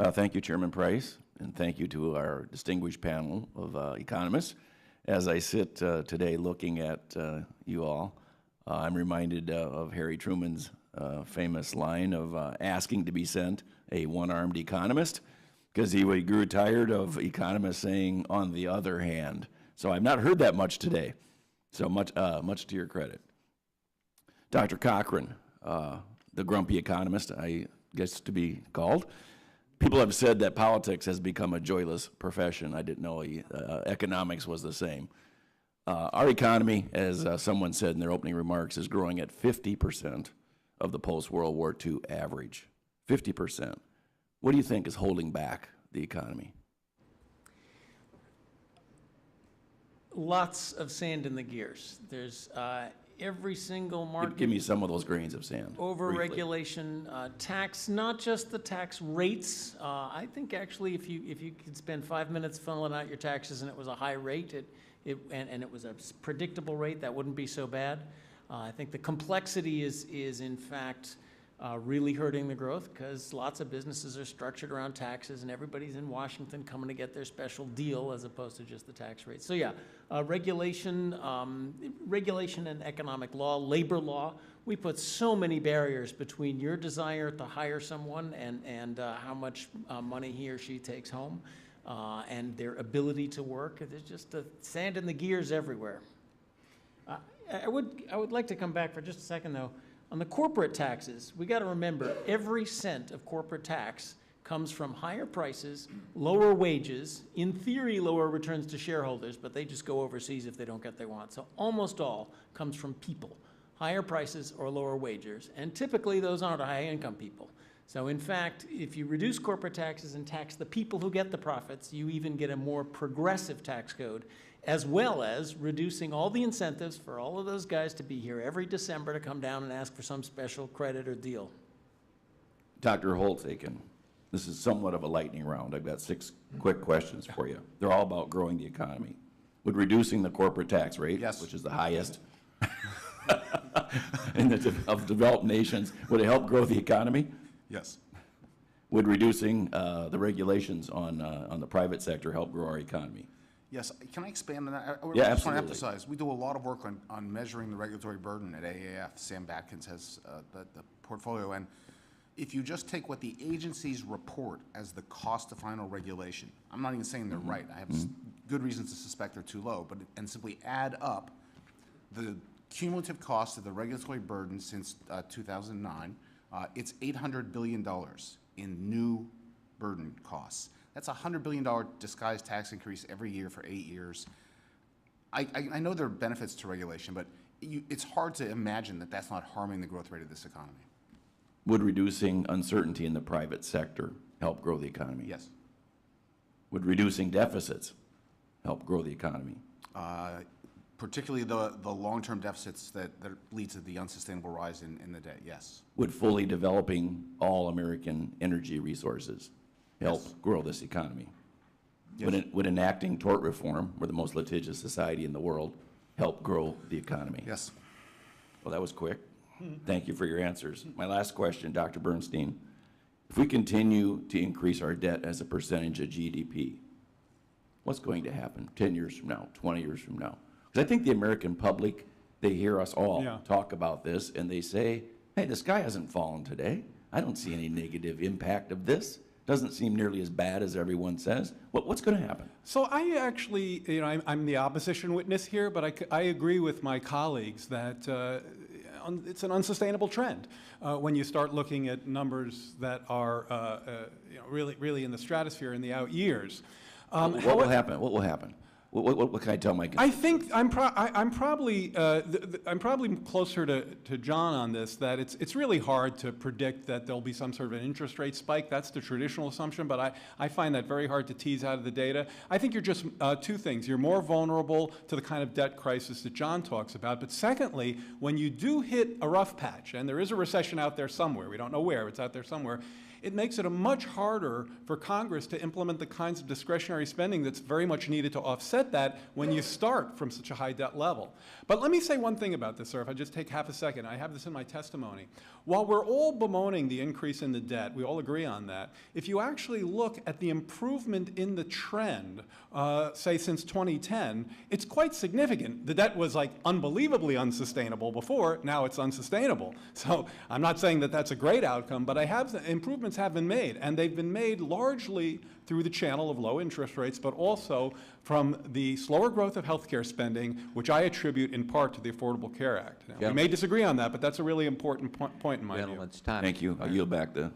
Thank you, Chairman Price, and thank you to our distinguished panel of economists. As I sit today looking at you all, I'm reminded of Harry Truman's famous line of asking to be sent a one-armed economist, because he grew tired of economists saying, on the other hand. So I've not heard that much today, so much to your credit. Dr. Cochran, the grumpy economist, I guess to be called. People have said that politics has become a joyless profession. I didn't know economics was the same. Our economy, as someone said in their opening remarks, is growing at 50% of the post-World War II average. 50%. What do you think is holding back the economy? Lots of sand in the gears. There's every single market. Give me some of those grains of sand. Over-regulation, tax, not just the tax rates. I think actually if you could spend 5 minutes filling out your taxes and it was a high rate, and it was a predictable rate, that wouldn't be so bad. I think the complexity is in fact really hurting the growth, because lots of businesses are structured around taxes and everybody's in Washington coming to get their special deal as opposed to just the tax rate. So yeah, regulation and economic law, labor law, we put so many barriers between your desire to hire someone and how much money he or she takes home and their ability to work. There's just sand in the gears everywhere. I would like to come back for just a second though. On the corporate taxes, we got to remember every cent of corporate tax comes from higher prices, lower wages, in theory lower returns to shareholders, but they just go overseas if they don't get what they want. So almost all comes from people, higher prices or lower wages, and typically those aren't high income people. So in fact, if you reduce corporate taxes and tax the people who get the profits, you even get a more progressive tax code, as well as reducing all the incentives for all of those guys to be here every December to come down and ask for some special credit or deal. Dr. Holtz-Aiken, this is somewhat of a lightning round. I've got 6 quick questions for you. They're all about growing the economy. Would reducing the corporate tax rate, yes, which is the highest of developed nations, would it help grow the economy? Yes. Would reducing the regulations on the private sector help grow our economy? Yes. Can I expand on that? Yeah, I just absolutely. want to emphasize, we do a lot of work on measuring the regulatory burden at AAF. Sam Batkins has the portfolio. And if you just take what the agencies report as the cost of final regulation, I'm not even saying they're right. I have good reasons to suspect they're too low, and simply add up the cumulative cost of the regulatory burden since 2009, it's $800 billion in new burden costs. That's a $100 billion disguised tax increase every year for 8 years. I know there are benefits to regulation, but it's hard to imagine that that's not harming the growth rate of this economy. Would reducing uncertainty in the private sector help grow the economy? Yes. Would reducing deficits help grow the economy? Particularly the long-term deficits that lead to the unsustainable rise in the debt, yes. Would fully developing all American energy resources help grow this economy? Yes. Would enacting tort reform, we're the most litigious society in the world, help grow the economy? Yes. Well, that was quick. Thank you for your answers. My last question, Dr. Bernstein. If we continue to increase our debt as a percentage of GDP, what's going to happen 10 years from now, 20 years from now? Because I think the American public, they hear us all talk about this, and they say, hey, the sky hasn't fallen today. I don't see any negative impact of this. Doesn't seem nearly as bad as everyone says. What's going to happen? So I actually, I'm the opposition witness here, but I agree with my colleagues that it's an unsustainable trend when you start looking at numbers that are really in the stratosphere in the out years. What will happen? What will happen? What can I tell my constituents? I think I'm probably closer to John on this, that it's really hard to predict that there'll be some sort of an interest rate spike. That's the traditional assumption, but I find that very hard to tease out of the data. I think you're just 2 things. You're more vulnerable to the kind of debt crisis that John talks about, but secondly, when you do hit a rough patch, and there is a recession out there somewhere, we don't know where, it's out there somewhere, it makes it a much harder for Congress to implement the kinds of discretionary spending that's very much needed to offset that when you start from such a high debt level. But let me say one thing about this, sir, if I just take half a second. I have this in my testimony. While we're all bemoaning the increase in the debt, we all agree on that, if you actually look at the improvement in the trend, say since 2010, it's quite significant. The debt was like unbelievably unsustainable before, now it's unsustainable. So I'm not saying that that's a great outcome, but improvements have been made, and they've been made largely through the channel of low interest rates, but also from the slower growth of healthcare spending, which I attribute in part to the Affordable Care Act. Now, we may disagree on that, but that's a really important point in my view. Gentleman's time. Thank you. I'll yield back the